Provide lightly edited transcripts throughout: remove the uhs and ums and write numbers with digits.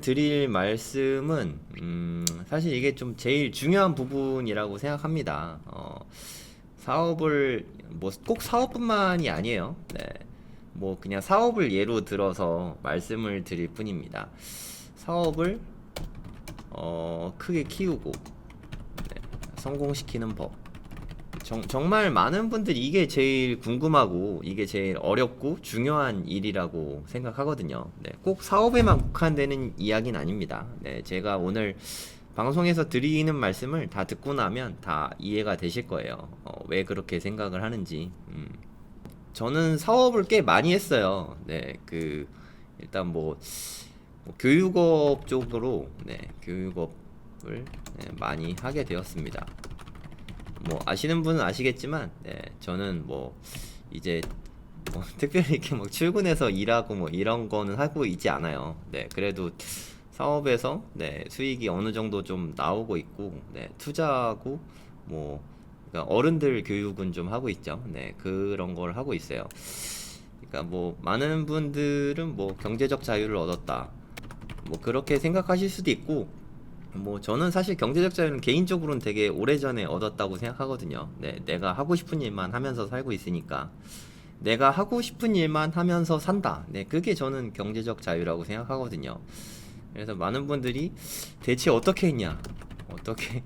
드릴 말씀은 사실 이게 좀 제일 중요한 부분이라고 생각합니다. 사업을 뭐 꼭 사업뿐만이 아니에요. 네. 뭐 그냥 사업을 예로 들어서 말씀을 드릴 뿐입니다. 사업을 크게 키우고 네, 성공시키는 법. 정말 많은 분들이 이게 제일 궁금하고 이게 제일 어렵고 중요한 일이라고 생각하거든요. 네, 꼭 사업에만 국한되는 이야기는 아닙니다. 네, 제가 오늘 방송에서 드리는 말씀을 다 듣고 나면 다 이해가 되실 거예요. 왜 그렇게 생각을 하는지. 저는 사업을 꽤 많이 했어요. 네, 일단 뭐 교육업 쪽으로 네, 교육업을 네, 많이 하게 되었습니다. 뭐 아시는 분은 아시겠지만 네, 저는 뭐 이제 뭐 특별히 이렇게 막 출근해서 일하고 뭐 이런 거는 하고 있지 않아요. 네, 그래도 사업에서 네, 수익이 어느 정도 좀 나오고 있고 네, 투자하고 뭐 그러니까 어른들 교육은 좀 하고 있죠. 네, 그런 걸 하고 있어요. 그러니까 뭐 많은 분들은 뭐 경제적 자유를 얻었다. 뭐 그렇게 생각하실 수도 있고 뭐 저는 사실 경제적 자유는 개인적으로는 되게 오래전에 얻었다고 생각하거든요. 네, 내가 하고 싶은 일만 하면서 살고 있으니까 내가 하고 싶은 일만 하면서 산다. 네, 그게 저는 경제적 자유라고 생각하거든요. 그래서 많은 분들이 대체 어떻게 했냐? 어떻게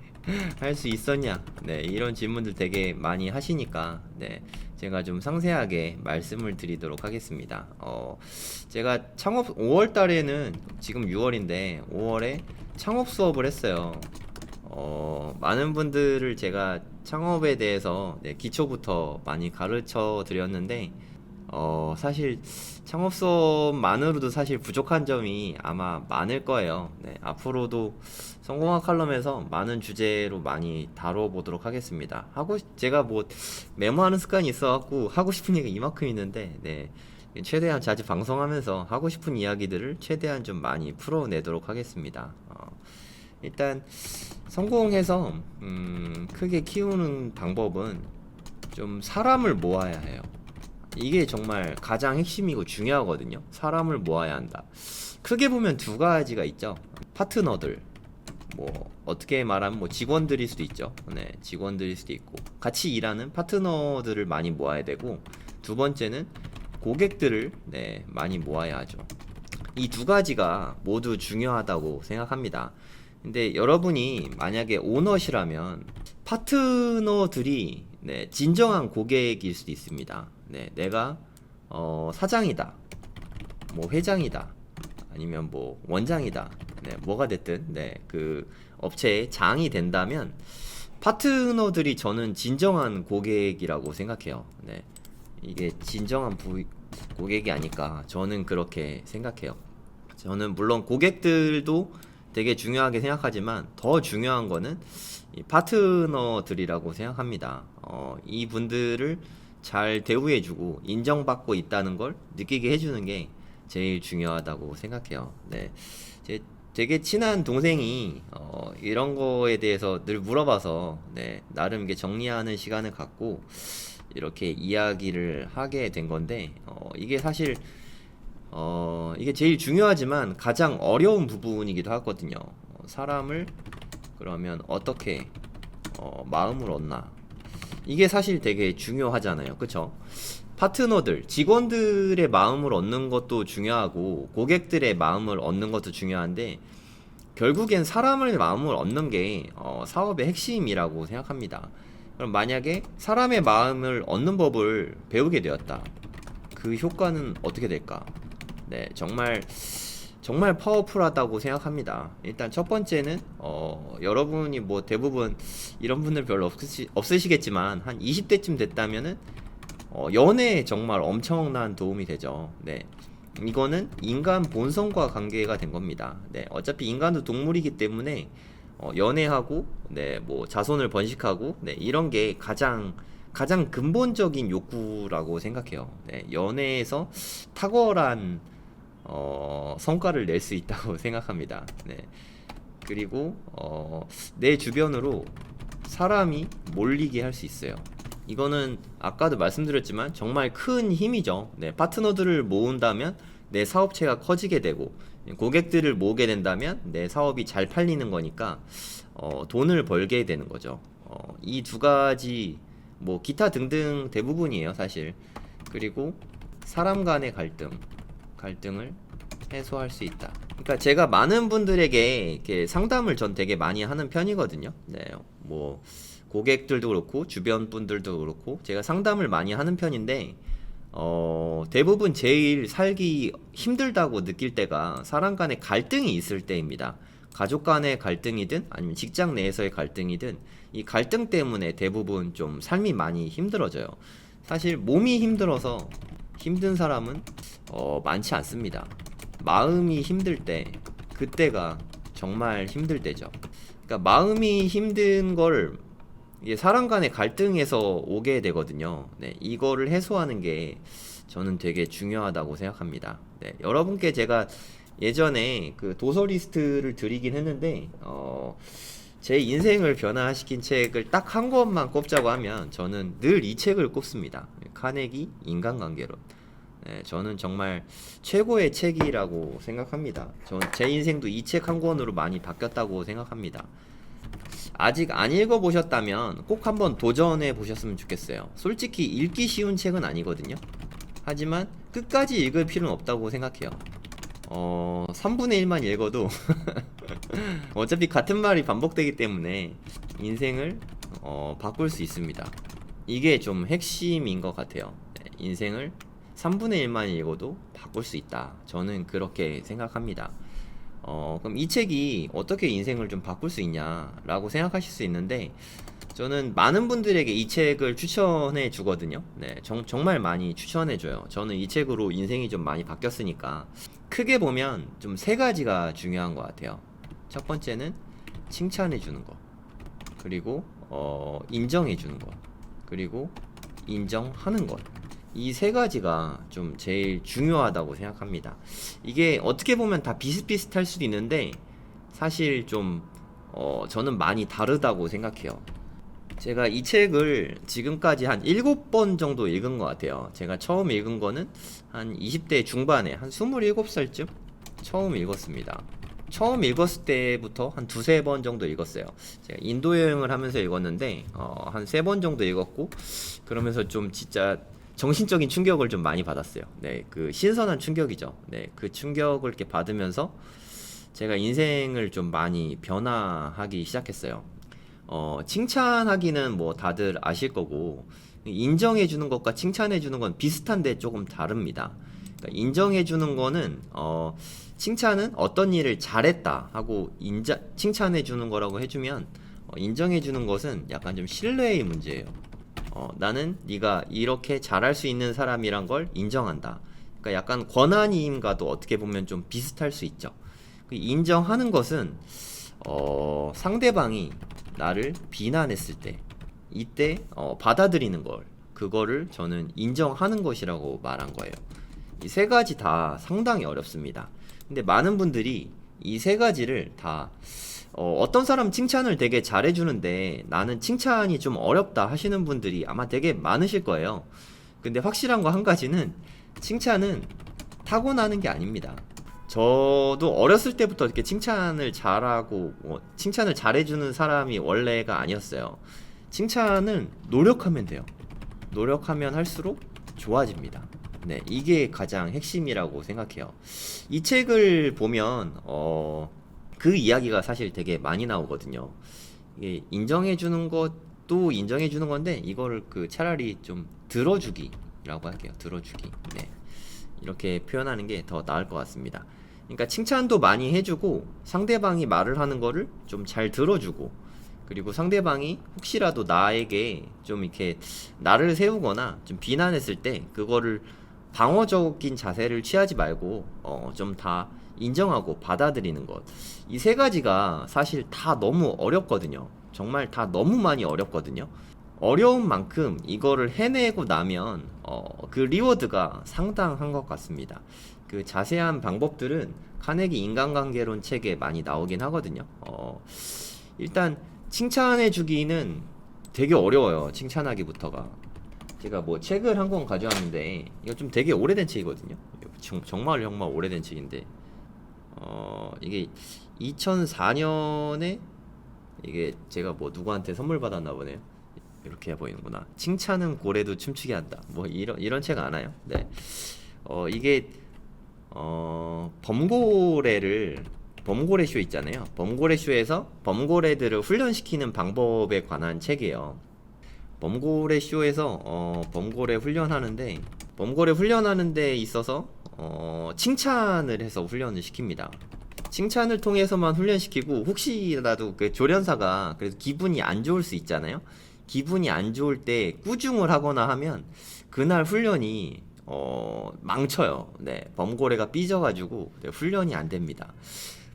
할 수 있었냐? 네, 이런 질문들 되게 많이 하시니까 네, 제가 좀 상세하게 말씀을 드리도록 하겠습니다. 제가 창업 5월 달에는 지금 6월인데 5월에 창업 수업을 했어요. 많은 분들을 제가 창업에 대해서 네, 기초부터 많이 가르쳐 드렸는데 사실 창업 수업만으로도 사실 부족한 점이 아마 많을 거예요. 네, 앞으로도 성공학 칼럼에서 많은 주제로 많이 다뤄보도록 하겠습니다. 제가 뭐 메모하는 습관이 있어갖고 하고 싶은 얘기가 이만큼 있는데, 네, 최대한 자주 방송하면서 하고 싶은 이야기들을 최대한 좀 많이 풀어내도록 하겠습니다. 일단 성공해서 크게 키우는 방법은 좀 사람을 모아야 해요. 이게 정말 가장 핵심이고 중요하거든요. 사람을 모아야 한다. 크게 보면 두 가지가 있죠. 파트너들, 뭐 어떻게 말하면 뭐 직원들일 수도 있죠. 네, 직원들일 수도 있고 같이 일하는 파트너들을 많이 모아야 되고, 두 번째는 고객들을 네, 많이 모아야 하죠. 이 두 가지가 모두 중요하다고 생각합니다. 근데 여러분이 만약에 오너시라면 파트너들이 네, 진정한 고객일 수도 있습니다. 네, 내가 사장이다, 뭐 회장이다, 아니면 뭐 원장이다, 네, 뭐가 됐든 네, 그 업체의 장이 된다면 파트너들이 저는 진정한 고객이라고 생각해요. 네, 이게 진정한 고객이 아닐까 저는 그렇게 생각해요. 저는 물론 고객들도 되게 중요하게 생각하지만 더 중요한 거는 이 파트너들이라고 생각합니다. 이 분들을 잘 대우해주고 인정받고 있다는 걸 느끼게 해주는 게 제일 중요하다고 생각해요. 네, 제 되게 친한 동생이 이런 거에 대해서 늘 물어봐서 네, 나름 이게 정리하는 시간을 갖고 이렇게 이야기를 하게 된 건데 이게 사실 이게 제일 중요하지만 가장 어려운 부분이기도 하거든요. 사람을 그러면 어떻게 마음을 얻나, 이게 사실 되게 중요하잖아요. 그쵸? 파트너들, 직원들의 마음을 얻는 것도 중요하고 고객들의 마음을 얻는 것도 중요한데 결국엔 사람의 마음을 얻는 게 사업의 핵심이라고 생각합니다. 그럼 만약에 사람의 마음을 얻는 법을 배우게 되었다. 그 효과는 어떻게 될까? 네, 정말 파워풀하다고 생각합니다. 일단 첫 번째는 여러분이 뭐 대부분 이런 분들 별로 없으시겠지만 한 20대쯤 됐다면은 연애에 정말 엄청난 도움이 되죠. 네, 이거는 인간 본성과 관계가 된 겁니다. 네, 어차피 인간도 동물이기 때문에 연애하고 네, 뭐 자손을 번식하고 네, 이런 게 가장 근본적인 욕구라고 생각해요. 네, 연애에서 탁월한 성과를 낼 수 있다고 생각합니다. 네. 그리고 내 주변으로 사람이 몰리게 할 수 있어요. 이거는 아까도 말씀드렸지만 정말 큰 힘이죠. 네, 파트너들을 모은다면 내 사업체가 커지게 되고 고객들을 모으게 된다면 내 사업이 잘 팔리는 거니까 돈을 벌게 되는 거죠. 이 두 가지 뭐 기타 등등 대부분이에요 사실. 그리고 사람 간의 갈등을 해소할 수 있다. 그러니까 제가 많은 분들에게 이렇게 상담을 전 되게 많이 하는 편이거든요. 네, 뭐 고객들도 그렇고 주변 분들도 그렇고 제가 상담을 많이 하는 편인데 대부분 제일 살기 힘들다고 느낄 때가 사람 간의 갈등이 있을 때입니다. 가족 간의 갈등이든 아니면 직장 내에서의 갈등이든 이 갈등 때문에 대부분 좀 삶이 많이 힘들어져요. 사실 몸이 힘들어서 힘든 사람은 많지 않습니다. 마음이 힘들 때 그때가 정말 힘들 때죠. 그러니까 마음이 힘든 걸 이게 사람 간의 갈등에서 오게 되거든요. 네, 이거를 해소하는 게 저는 되게 중요하다고 생각합니다. 네, 여러분께 제가 예전에 그 도서 리스트를 드리긴 했는데 제 인생을 변화시킨 책을 딱 한 권만 꼽자고 하면 저는 늘 이 책을 꼽습니다. 카네기 인간관계론. 네, 저는 정말 최고의 책이라고 생각합니다. 제 인생도 이 책 한 권으로 많이 바뀌었다고 생각합니다. 아직 안 읽어보셨다면 꼭 한번 도전해 보셨으면 좋겠어요. 솔직히 읽기 쉬운 책은 아니거든요. 하지만 끝까지 읽을 필요는 없다고 생각해요. 3분의 1만 읽어도 어차피 같은 말이 반복되기 때문에 인생을 바꿀 수 있습니다. 이게 좀 핵심인 것 같아요. 네, 인생을 3분의 1만 읽어도 바꿀 수 있다. 저는 그렇게 생각합니다. 그럼 이 책이 어떻게 인생을 좀 바꿀 수 있냐라고 생각하실 수 있는데 저는 많은 분들에게 이 책을 추천해 주거든요. 네, 정말 많이 추천해 줘요. 저는 이 책으로 인생이 좀 많이 바뀌었으니까 크게 보면 좀 세 가지가 중요한 것 같아요. 첫 번째는 칭찬해 주는 거, 그리고 인정해 주는 것, 그리고 인정하는 것. 이 세 가지가 좀 제일 중요하다고 생각합니다. 이게 어떻게 보면 다 비슷비슷할 수도 있는데 사실 좀 저는 많이 다르다고 생각해요. 제가 이 책을 지금까지 한 7번 정도 읽은 것 같아요. 제가 처음 읽은 거는 한 20대 중반에 한 27살쯤 처음 읽었습니다. 처음 읽었을 때부터 한 두세 번 정도 읽었어요. 제가 인도 여행을 하면서 읽었는데 한 3번 정도 읽었고 그러면서 좀 진짜 정신적인 충격을 좀 많이 받았어요. 네, 그 신선한 충격이죠. 네, 그 충격을 이렇게 받으면서 제가 인생을 좀 많이 변화하기 시작했어요. 칭찬하기는 뭐 다들 아실 거고 인정해 주는 것과 칭찬해 주는 건 비슷한데 조금 다릅니다. 그러니까 인정해 주는 거는 칭찬은 어떤 일을 잘했다 하고 칭찬해 주는 거라고 해주면 인정해 주는 것은 약간 좀 신뢰의 문제예요. 나는 네가 이렇게 잘할 수 있는 사람이란 걸 인정한다. 그러니까 약간 권한임과도 어떻게 보면 좀 비슷할 수 있죠. 인정하는 것은 상대방이 나를 비난했을 때 이때 받아들이는 걸 그거를 저는 인정하는 것이라고 말한 거예요. 이 세 가지 다 상당히 어렵습니다. 근데 많은 분들이 이 세 가지를 다 어떤 사람 칭찬을 되게 잘해주는데 나는 칭찬이 좀 어렵다 하시는 분들이 아마 되게 많으실 거예요. 근데 확실한 거 한 가지는 칭찬은 타고나는 게 아닙니다. 저도 어렸을 때부터 이렇게 칭찬을 잘하고 칭찬을 잘해주는 사람이 원래가 아니었어요. 칭찬은 노력하면 돼요. 노력하면 할수록 좋아집니다. 네, 이게 가장 핵심이라고 생각해요. 이 책을 보면 그 이야기가 사실 되게 많이 나오거든요. 이게 인정해주는 것도 인정해주는 건데 이거를 차라리 좀 들어주기라고 할게요. 들어주기. 네, 이렇게 표현하는 게 더 나을 것 같습니다. 그러니까 칭찬도 많이 해주고 상대방이 말을 하는 거를 좀 잘 들어주고 그리고 상대방이 혹시라도 나에게 좀 이렇게 나를 세우거나 좀 비난했을 때 그거를 방어적인 자세를 취하지 말고 좀 다 인정하고 받아들이는 것. 이 세 가지가 사실 다 너무 어렵거든요. 정말 다 너무 많이 어렵거든요. 어려운 만큼 이거를 해내고 나면 그 리워드가 상당한 것 같습니다. 그 자세한 방법들은 카네기 인간관계론 책에 많이 나오긴 하거든요. 일단 칭찬해 주기는 되게 어려워요. 칭찬하기부터가. 제가 뭐 책을 한 권 가져왔는데 이거 좀 되게 오래된 책이거든요. 정말 오래된 책인데 이게 2004년에 이게 제가 뭐 누구한테 선물 받았나 보네요. 이렇게 보이는구나. 칭찬은 고래도 춤추게 한다. 뭐 이런 책 아나요? 네. 이게 범고래 쇼 있잖아요. 범고래 쇼에서 범고래들을 훈련시키는 방법에 관한 책이에요. 범고래 쇼에서 범고래 훈련하는 데 있어서 칭찬을 해서 훈련을 시킵니다. 칭찬을 통해서만 훈련시키고, 혹시라도 그 조련사가 그래도 기분이 안 좋을 수 있잖아요. 기분이 안 좋을 때 꾸중을 하거나 하면 그날 훈련이 망쳐요. 네, 범고래가 삐져가지고 네, 훈련이 안 됩니다.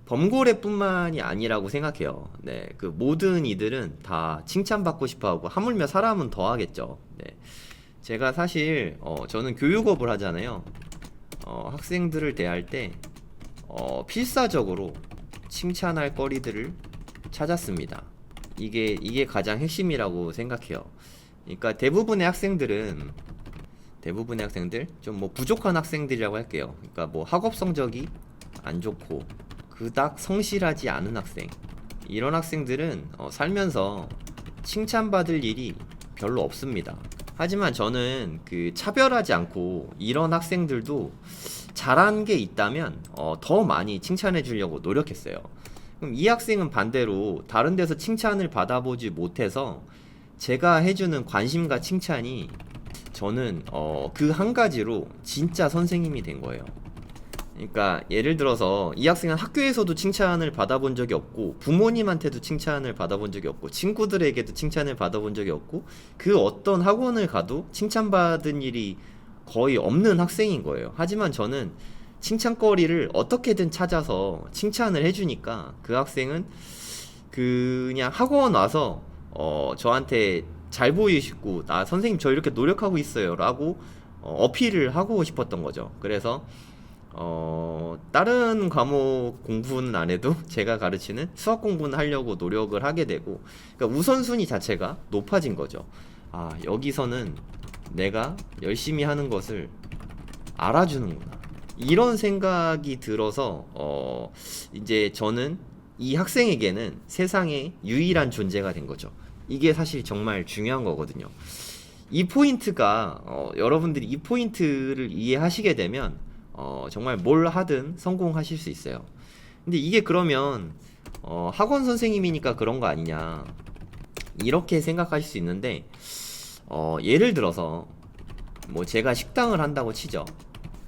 범고래뿐만이 아니라고 생각해요. 네, 그 모든 이들은 다 칭찬받고 싶어하고, 하물며 사람은 더 하겠죠. 네, 제가 사실 저는 교육업을 하잖아요. 학생들을 대할 때 필사적으로 칭찬할 거리들을 찾았습니다. 이게 가장 핵심이라고 생각해요. 그러니까 대부분의 학생들 좀 뭐 부족한 학생들이라고 할게요. 그러니까 뭐 학업 성적이 안 좋고 그닥 성실하지 않은 학생, 이런 학생들은 살면서 칭찬받을 일이 별로 없습니다. 하지만 저는 그 차별하지 않고 이런 학생들도 잘한 게 있다면 더 많이 칭찬해 주려고 노력했어요. 그럼 이 학생은 반대로 다른 데서 칭찬을 받아보지 못해서 제가 해주는 관심과 칭찬이, 저는 그 한 가지로 진짜 선생님이 된 거예요. 그러니까 예를 들어서 이 학생은 학교에서도 칭찬을 받아본 적이 없고, 부모님한테도 칭찬을 받아본 적이 없고, 친구들에게도 칭찬을 받아본 적이 없고, 그 어떤 학원을 가도 칭찬받은 일이 거의 없는 학생인 거예요. 하지만 저는 칭찬거리를 어떻게든 찾아서 칭찬을 해주니까 그 학생은 그냥 학원 와서 저한테 잘 보이시고, 선생님 저 이렇게 노력하고 있어요 라고 어필을 하고 싶었던 거죠. 그래서 다른 과목 공부는 안 해도 제가 가르치는 수학 공부는 하려고 노력을 하게 되고, 그러니까 우선순위 자체가 높아진 거죠. 아, 여기서는 내가 열심히 하는 것을 알아주는구나, 이런 생각이 들어서 이제 저는 이 학생에게는 세상의 유일한 존재가 된 거죠. 이게 사실 정말 중요한 거거든요. 이 포인트가 여러분들이 이 포인트를 이해하시게 되면 정말 뭘 하든 성공하실 수 있어요. 근데 이게 그러면 학원 선생님이니까 그런 거 아니냐, 이렇게 생각하실 수 있는데, 예를 들어서 뭐 제가 식당을 한다고 치죠.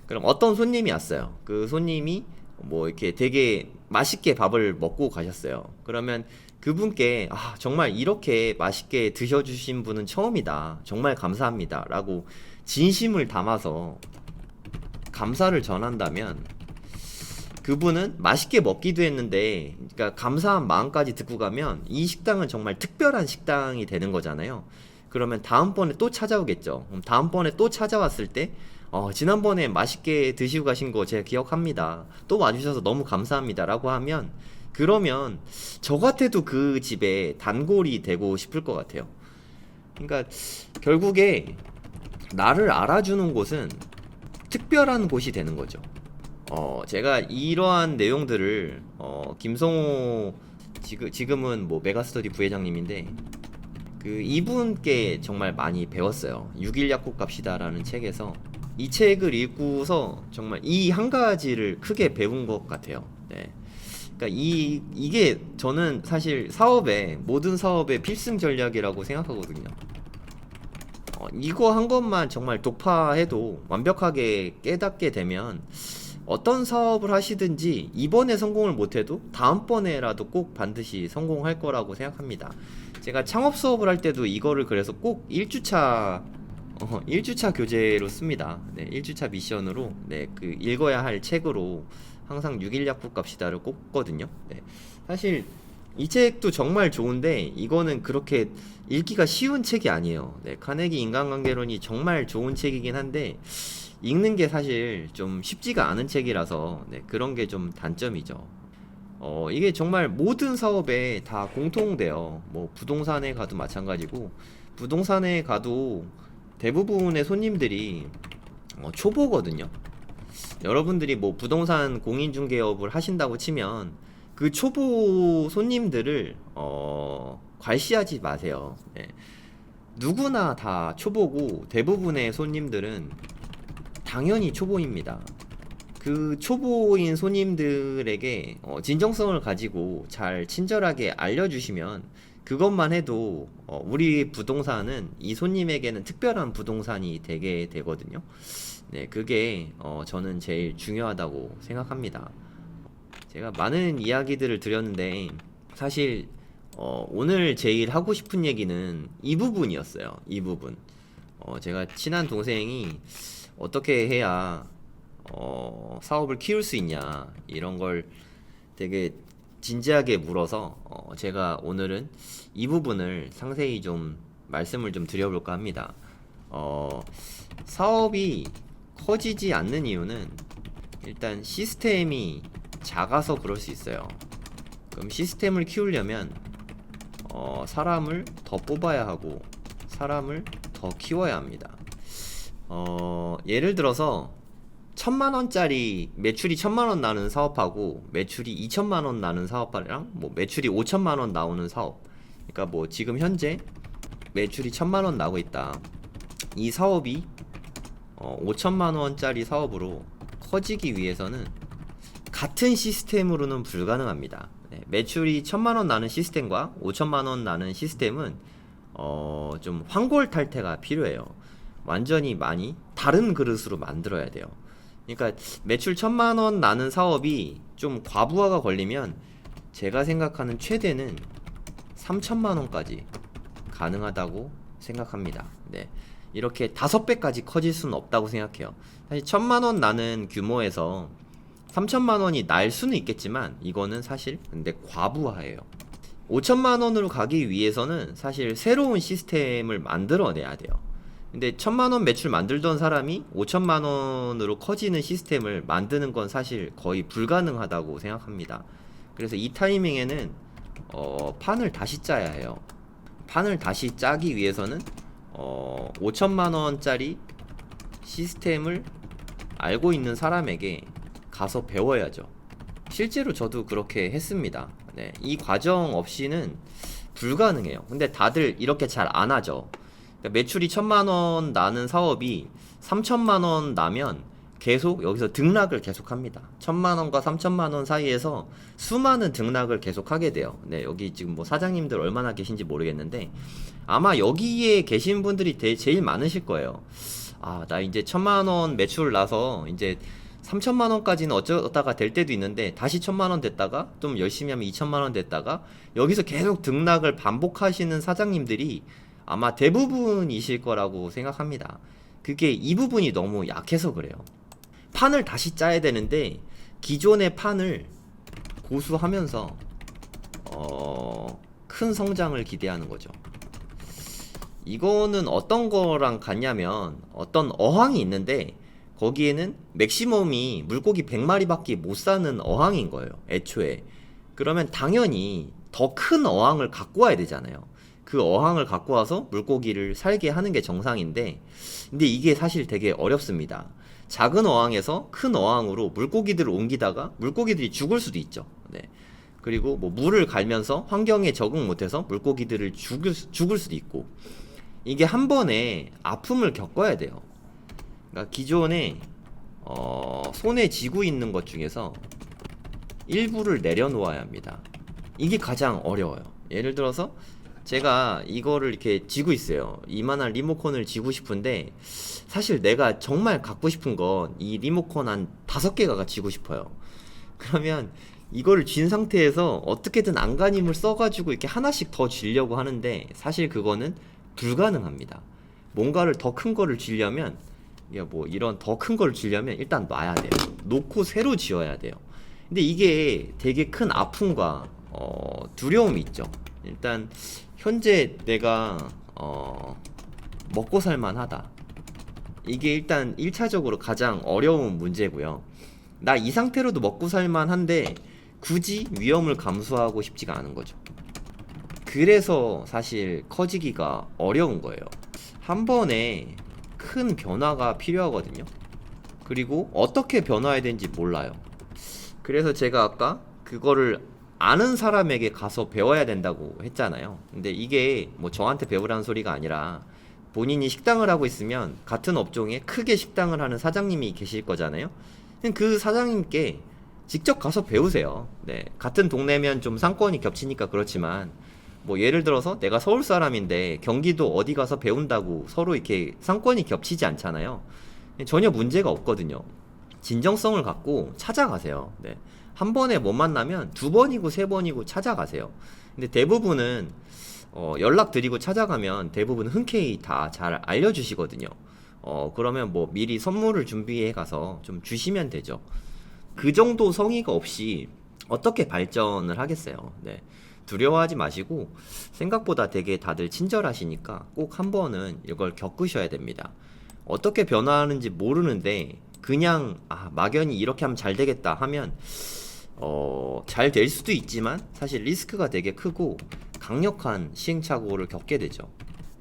그럼 어떤 손님이 왔어요. 그 손님이 뭐 이렇게 되게 맛있게 밥을 먹고 가셨어요. 그러면 그분께 정말 이렇게 맛있게 드셔주신 분은 처음이다, 정말 감사합니다 라고 진심을 담아서 감사를 전한다면, 그분은 맛있게 먹기도 했는데, 그러니까 감사한 마음까지 듣고 가면 이 식당은 정말 특별한 식당이 되는 거잖아요. 그러면 다음번에 또 찾아오겠죠. 그럼 다음번에 또 찾아왔을 때 지난번에 맛있게 드시고 가신 거 제가 기억합니다, 또 와주셔서 너무 감사합니다 라고 하면, 그러면 저 같아도 그 집에 단골이 되고 싶을 것 같아요. 그러니까 결국에 나를 알아주는 곳은 특별한 곳이 되는 거죠. 제가 이러한 내용들을 김성호 지금은 뭐 메가스터디 부회장님인데, 그 이분께 정말 많이 배웠어요. 6일 약국 갑시다라는 책에서. 이 책을 읽고서 정말 이 한 가지를 크게 배운 것 같아요. 네. 그러니까 이게 저는 사실 모든 사업의 필승 전략이라고 생각하거든요. 이거 한 것만 정말 독파해도 완벽하게 깨닫게 되면 어떤 사업을 하시든지 이번에 성공을 못해도 다음번에라도 꼭 반드시 성공할 거라고 생각합니다. 제가 창업 수업을 할 때도 이거를 그래서 꼭 1주차 교재로 씁니다. 네, 1주차 미션으로 그 읽어야 할 책으로 항상 6일 약국 갑시다를 꼽거든요. 네, 사실 이 책도 정말 좋은데 이거는 그렇게 읽기가 쉬운 책이 아니에요. 네, 카네기 인간관계론이 정말 좋은 책이긴 한데 읽는 게 사실 좀 쉽지가 않은 책이라서 그런 게 좀 단점이죠. 이게 정말 모든 사업에 다 공통돼요. 뭐 부동산에 가도 마찬가지고, 부동산에 가도 대부분의 손님들이 초보거든요. 여러분들이 뭐 부동산 공인중개업을 하신다고 치면 그 초보 손님들을 괄시하지 마세요. 네. 누구나 다 초보고 대부분의 손님들은 당연히 초보입니다. 그 초보인 손님들에게 진정성을 가지고 잘 친절하게 알려주시면 그것만 해도 우리 부동산은 이 손님에게는 특별한 부동산이 되게 되거든요. 네, 그게 저는 제일 중요하다고 생각합니다. 제가 많은 이야기들을 드렸는데 사실 오늘 제일 하고 싶은 얘기는 이 부분이었어요. 이 부분. 제가 친한 동생이 어떻게 해야 사업을 키울 수 있냐 이런 걸 되게 진지하게 물어서 제가 오늘은 이 부분을 상세히 좀 말씀을 좀 드려볼까 합니다. 사업이 커지지 않는 이유는 일단 시스템이 작아서 그럴 수 있어요. 그럼 시스템을 키우려면 사람을 더 뽑아야 하고 사람을 더 키워야 합니다. 예를 들어서 1000만원짜리 매출이 1000만원 나는 사업하고 매출이 2000만원 나는 사업이랑 뭐 매출이 5000만원 나오는 사업, 그러니까 뭐 지금 현재 매출이 1000만원 나고 있다. 이 사업이 5000만원짜리 사업으로 커지기 위해서는 같은 시스템으로는 불가능합니다. 네, 매출이 1000만원 나는 시스템과 5000만원 나는 시스템은 좀 환골탈태가 필요해요. 완전히 많이 다른 그릇으로 만들어야 돼요. 그러니까 매출 1000만원 나는 사업이 좀 과부하가 걸리면 제가 생각하는 최대는 3000만원까지 가능하다고 생각합니다. 네, 이렇게 5배까지 커질 수는 없다고 생각해요. 사실 1000만원 나는 규모에서 3000만원이 날 수는 있겠지만 이거는 사실 근데 과부하예요. 5000만원으로 가기 위해서는 사실 새로운 시스템을 만들어내야 돼요. 근데 1000만원 매출 만들던 사람이 5000만원으로 커지는 시스템을 만드는 건 사실 거의 불가능하다고 생각합니다. 그래서 이 타이밍에는 판을 다시 짜야 해요. 판을 다시 짜기 위해서는 5000만원짜리 시스템을 알고 있는 사람에게 가서 배워야죠. 실제로 저도 그렇게 했습니다. 네, 이 과정 없이는 불가능해요. 근데 다들 이렇게 잘 안 하죠. 그러니까 매출이 1000만원 나는 사업이 3000만원 나면 계속 여기서 등락을 계속합니다. 1000만원과 3000만원 사이에서 수많은 등락을 계속하게 돼요. 네, 여기 지금 뭐 사장님들 얼마나 계신지 모르겠는데 아마 여기에 계신 분들이 제일 많으실 거예요. 아, 나 이제 1000만원 매출 나서 이제 3000만원까지는 어쩌다가 될 때도 있는데 다시 1000만원 됐다가 좀 열심히 하면 2000만원 됐다가 여기서 계속 등락을 반복하시는 사장님들이 아마 대부분이실 거라고 생각합니다. 그게 이 부분이 너무 약해서 그래요. 판을 다시 짜야 되는데 기존의 판을 고수하면서 큰 성장을 기대하는 거죠. 이거는 어떤 거랑 같냐면 어떤 어항이 있는데 거기에는 맥시멈이 물고기 100마리밖에 못 사는 어항인 거예요, 애초에. 그러면 당연히 더 큰 어항을 갖고 와야 되잖아요. 그 어항을 갖고 와서 물고기를 살게 하는 게 정상인데 근데 이게 사실 되게 어렵습니다. 작은 어항에서 큰 어항으로 물고기들을 옮기다가 물고기들이 죽을 수도 있죠. 네. 그리고 뭐 물을 갈면서 환경에 적응 못해서 물고기들을 죽을 수도 있고 이게 한 번에 아픔을 겪어야 돼요. 그러니까 기존에 손에 쥐고 있는 것 중에서 일부를 내려놓아야 합니다. 이게 가장 어려워요. 예를 들어서 제가 이거를 이렇게 쥐고 있어요. 이만한 리모컨을 쥐고 싶은데 사실 내가 정말 갖고 싶은 건 이 리모컨 한 5개가 쥐고 싶어요. 그러면 이거를 쥔 상태에서 어떻게든 안간힘을 써가지고 이렇게 하나씩 더 쥐려고 하는데 사실 그거는 불가능합니다. 뭔가를 더 큰 거를 쥐려면 뭐 이런 더 큰 거를 쥐려면 일단 놔야 돼요. 놓고 새로 지어야 돼요. 근데 이게 되게 큰 아픔과 두려움이 있죠. 일단 현재 내가 먹고 살만하다. 이게 일단 1차적으로 가장 어려운 문제고요. 나 이 상태로도 먹고 살만한데 굳이 위험을 감수하고 싶지가 않은 거죠. 그래서 사실 커지기가 어려운 거예요. 한 번에 큰 변화가 필요하거든요. 그리고 어떻게 변화해야 되는지 몰라요. 그래서 제가 아까 그거를 아는 사람에게 가서 배워야 된다고 했잖아요. 근데 이게 뭐 저한테 배우라는 소리가 아니라 본인이 식당을 하고 있으면 같은 업종에 크게 식당을 하는 사장님이 계실 거잖아요. 그 사장님께 직접 가서 배우세요. 네. 같은 동네면 좀 상권이 겹치니까 그렇지만 뭐 예를 들어서 내가 서울 사람인데 경기도 어디 가서 배운다고 서로 이렇게 상권이 겹치지 않잖아요. 전혀 문제가 없거든요. 진정성을 갖고 찾아가세요. 네. 한 번에 못 만나면 두 번이고 세 번이고 찾아가세요. 근데 대부분은 연락드리고 찾아가면 대부분 흔쾌히 다 잘 알려주시거든요. 그러면 뭐 미리 선물을 준비해 가서 좀 주시면 되죠. 그 정도 성의가 없이 어떻게 발전을 하겠어요. 네. 두려워하지 마시고 생각보다 되게 다들 친절하시니까 꼭 한 번은 이걸 겪으셔야 됩니다. 어떻게 변화하는지 모르는데 그냥 막연히 이렇게 하면 잘 되겠다 하면 잘 될 수도 있지만 사실 리스크가 되게 크고 강력한 시행착오를 겪게 되죠.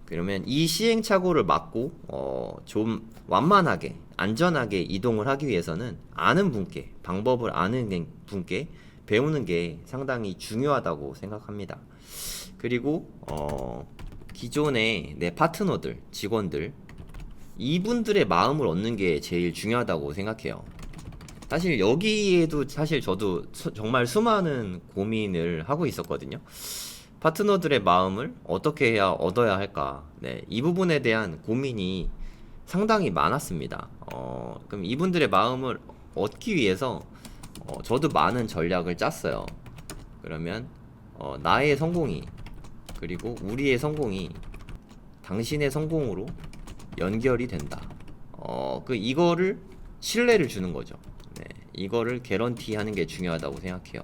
그러면 이 시행착오를 막고 좀 완만하게 안전하게 이동을 하기 위해서는 아는 분께 방법을 아는 분께 배우는 게 상당히 중요하다고 생각합니다. 그리고 기존의 내 파트너들, 직원들 이분들의 마음을 얻는 게 제일 중요하다고 생각해요. 사실 여기에도 사실 저도 정말 수많은 고민을 하고 있었거든요. 파트너들의 마음을 어떻게 해야 얻어야 할까? 네, 이 부분에 대한 고민이 상당히 많았습니다. 그럼 이분들의 마음을 얻기 위해서 저도 많은 전략을 짰어요. 그러면 나의 성공이 그리고 우리의 성공이 당신의 성공으로 연결이 된다. 이거를 신뢰를 주는 거죠. 네, 이거를 개런티 하는 게 중요하다고 생각해요.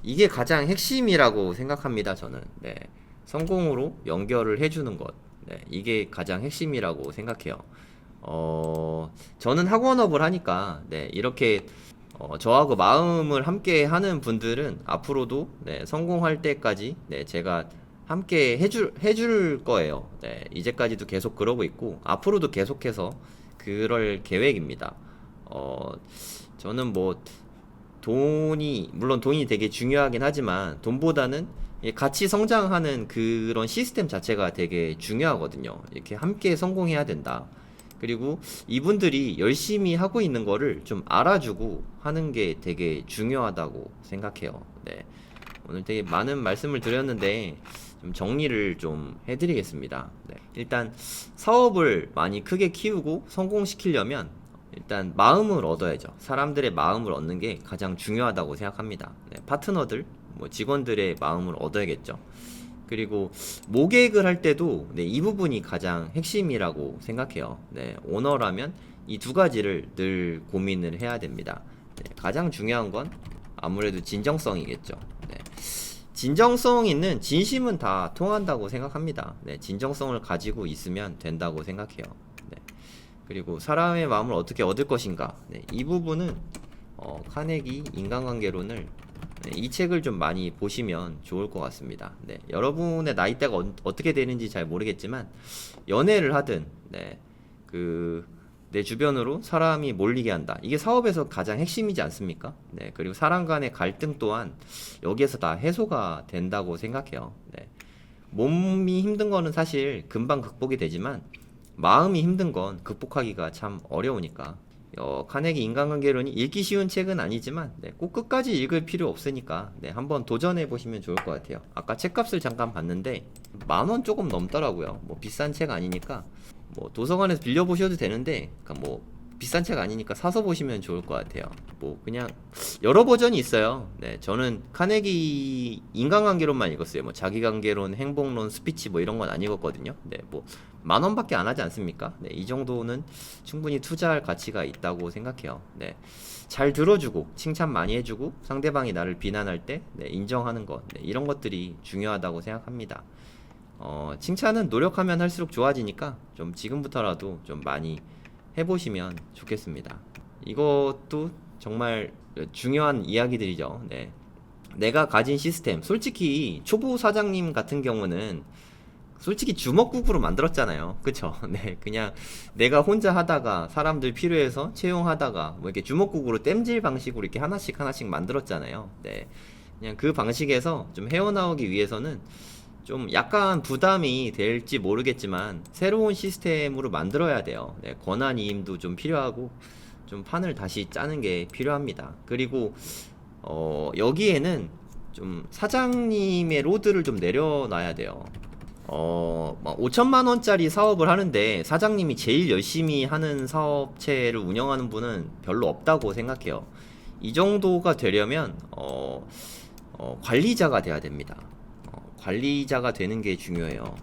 이게 가장 핵심이라고 생각합니다, 저는. 네, 성공으로 연결을 해주는 것. 네, 이게 가장 핵심이라고 생각해요. 저는 학원업을 하니까, 네, 이렇게, 저하고 마음을 함께 하는 분들은 앞으로도, 네, 성공할 때까지, 네, 제가 함께 해줄 거예요. 네, 이제까지도 계속 그러고 있고, 앞으로도 계속해서 그럴 계획입니다. 저는 뭐, 물론 돈이 되게 중요하긴 하지만, 돈보다는 같이 성장하는 그런 시스템 자체가 되게 중요하거든요. 이렇게 함께 성공해야 된다. 그리고 이분들이 열심히 하고 있는 거를 좀 알아주고 하는 게 되게 중요하다고 생각해요. 네. 오늘 되게 많은 말씀을 드렸는데, 좀 정리를 좀 해드리겠습니다. 네. 일단 사업을 많이 크게 키우고 성공시키려면 일단 마음을 얻어야죠. 사람들의 마음을 얻는 게 가장 중요하다고 생각합니다. 네. 파트너들, 뭐 직원들의 마음을 얻어야겠죠. 그리고 모객을 할 때도 네, 이 부분이 가장 핵심이라고 생각해요. 네, 오너라면 이 두 가지를 늘 고민을 해야 됩니다. 네, 가장 중요한 건 아무래도 진정성이겠죠. 네. 진정성 있는 진심은 다 통한다고 생각합니다. 네, 진정성을 가지고 있으면 된다고 생각해요. 네, 그리고 사람의 마음을 어떻게 얻을 것인가. 네, 이 부분은 카네기 인간관계론을 네, 이 책을 좀 많이 보시면 좋을 것 같습니다. 네, 여러분의 나이대가 어떻게 되는지 잘 모르겠지만 연애를 하든 네, 내 주변으로 사람이 몰리게 한다. 이게 사업에서 가장 핵심이지 않습니까? 네, 그리고 사람 간의 갈등 또한 여기에서 다 해소가 된다고 생각해요. 네, 몸이 힘든 거는 사실 금방 극복이 되지만 마음이 힘든 건 극복하기가 참 어려우니까 카네기 인간관계론이 읽기 쉬운 책은 아니지만 네, 꼭 끝까지 읽을 필요 없으니까 네, 한번 도전해 보시면 좋을 것 같아요. 아까 책값을 잠깐 봤는데 10,000원 조금 넘더라고요. 뭐 비싼 책 아니니까 뭐 도서관에서 빌려보셔도 되는데 그러니까 뭐 비싼 책 아니니까 사서 보시면 좋을 것 같아요. 뭐 그냥 여러 버전이 있어요. 네, 저는 카네기 인간관계론만 읽었어요. 뭐 자기관계론, 행복론, 스피치 뭐 이런 건 안 읽었거든요. 네, 뭐 10,000원밖에 안 하지 않습니까? 네, 이 정도는 충분히 투자할 가치가 있다고 생각해요. 네, 잘 들어주고 칭찬 많이 해주고 상대방이 나를 비난할 때 네, 인정하는 것 네, 이런 것들이 중요하다고 생각합니다. 칭찬은 노력하면 할수록 좋아지니까 좀 지금부터라도 좀 많이 해보시면 좋겠습니다. 이것도 정말 중요한 이야기들이죠. 네. 내가 가진 시스템, 솔직히 초보 사장님 같은 경우는 솔직히 주먹국으로 만들었잖아요. 그쵸? 네, 그냥 내가 혼자 하다가 사람들 필요해서 채용하다가 뭐 이렇게 주먹국으로 땜질 방식으로 이렇게 하나씩 하나씩 만들었잖아요. 네, 그냥 그 방식에서 좀 헤어나오기 위해서는 좀 약간 부담이 될지 모르겠지만 새로운 시스템으로 만들어야 돼요. 네, 권한이임도 좀 필요하고 좀 판을 다시 짜는 게 필요합니다. 그리고 여기에는 좀 사장님의 로드를 좀 내려놔야 돼요. 막 5천만 원짜리 사업을 하는데 사장님이 제일 열심히 하는 사업체를 운영하는 분은 별로 없다고 생각해요. 이 정도가 되려면 관리자가 돼야 됩니다. 관리자가 되는 게 중요해요.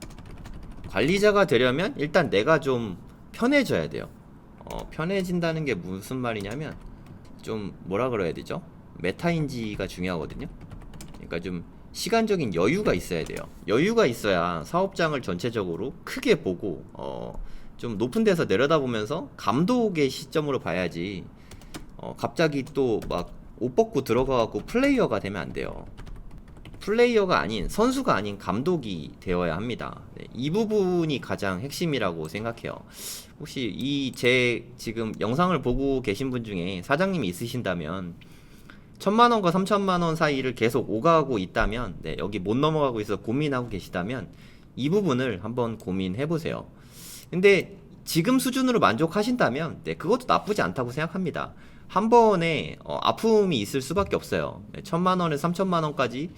관리자가 되려면 일단 내가 좀 편해져야 돼요. 편해진다는 게 무슨 말이냐면 좀 뭐라 그래야 되죠? 메타인지가 중요하거든요. 그러니까 좀 시간적인 여유가 있어야 돼요. 여유가 있어야 사업장을 전체적으로 크게 보고 좀 높은 데서 내려다보면서 감독의 시점으로 봐야지 갑자기 또 막 옷 벗고 들어가갖고 플레이어가 되면 안 돼요. 플레이어가 아닌 선수가 아닌 감독이 되어야 합니다. 네, 이 부분이 가장 핵심이라고 생각해요. 혹시 이 제 지금 영상을 보고 계신 분 중에 사장님이 있으신다면 1,000만원과 3,000만원 사이를 계속 오가고 있다면 네, 여기 못 넘어가고 있어 고민하고 계시다면 이 부분을 한번 고민해 보세요. 근데 지금 수준으로 만족하신다면 네, 그것도 나쁘지 않다고 생각합니다. 한 번에 아픔이 있을 수밖에 없어요. 네, 1,000만원에서 3,000만원까지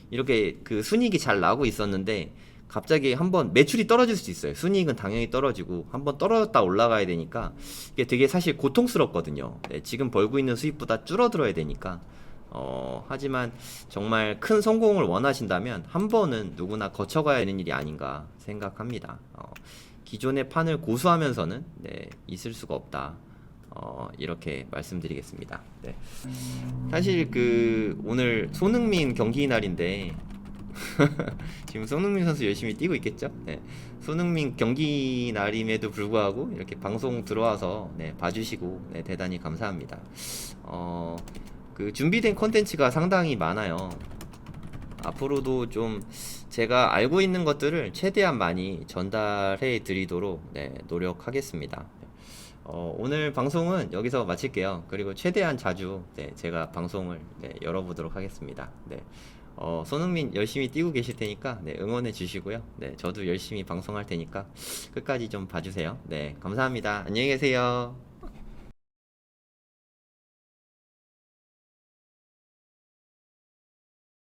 이렇게 그 순이익이 잘 나고 있었는데 갑자기 한번 매출이 떨어질 수 있어요. 순이익은 당연히 떨어지고 한번 떨어졌다 올라가야 되니까 이게 되게 사실 고통스럽거든요. 네, 지금 벌고 있는 수입보다 줄어들어야 되니까 하지만 정말 큰 성공을 원하신다면 한 번은 누구나 거쳐가야 하는 일이 아닌가 생각합니다. 기존의 판을 고수하면서는 네, 있을 수가 없다. 이렇게 말씀드리겠습니다. 네. 사실 그 오늘 손흥민 경기 날인데 지금 손흥민 선수 열심히 뛰고 있겠죠? 네. 손흥민 경기 날임에도 불구하고 이렇게 방송 들어와서 네, 봐주시고 네, 대단히 감사합니다. 그 준비된 컨텐츠가 상당히 많아요. 앞으로도 좀 제가 알고 있는 것들을 최대한 많이 전달해 드리도록 네, 노력하겠습니다. 오늘 방송은 여기서 마칠게요. 그리고 최대한 자주 네, 제가 방송을 네, 열어보도록 하겠습니다. 네. 손흥민 열심히 뛰고 계실 테니까 네, 응원해 주시고요. 네, 저도 열심히 방송할 테니까 끝까지 좀 봐주세요. 네, 감사합니다. 안녕히 계세요.